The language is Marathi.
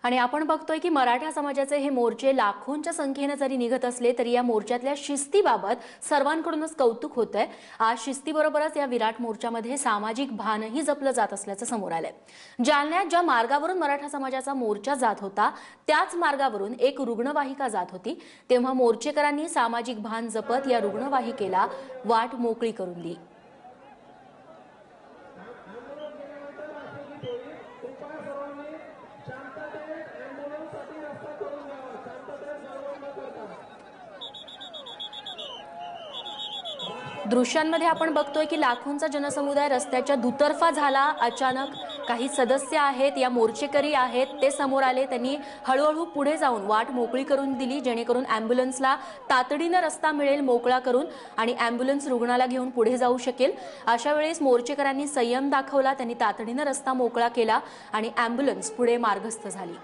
आणि आपण बघतोय की मराठा समाजाचे हे मोर्चे लाखोंच्या संख्येने जरी निघत असले तरी या मोर्चातल्या शिस्तीबाबत सर्वांकडूनच कौतुक होतंय। आज शिस्तीबरोबरच या विराट मोर्चामध्ये सामाजिक भानही जपलं जात असल्याचं समोर आलंय। जालन्यात ज्या मार्गावरून मराठा समाजाचा मोर्चा जात होता त्याच मार्गावरून एक रुग्णवाहिका जात होती, तेव्हा मोर्चेकरांनी सामाजिक भान जपत या रुग्णवाहिकेला वाट मोकळी करून दिली। दृश्यांमध्ये आपण बघतोय की लाखोंचा जनसमुदाय रस्त्याच्या दुतर्फा झाला। अचानक काही सदस्य आहेत, या मोर्चेकरी आहेत, ते समोर आले। त्यांनी हळूहळू पुढे जाऊन वाट मोकळी करून दिली, जेणेकरून ॲम्ब्युलन्सला तातडीने रस्ता मिळेल मोकळा करून आणि ॲम्ब्युलन्स रुग्णाला घेऊन पुढे जाऊ शकेल। अशा वेळेस मोर्चेकरांनी संयम दाखवला, त्यांनी तातडीने रस्ता मोकळा केला आणि ॲम्ब्युलन्स पुढे मार्गस्थ झाली।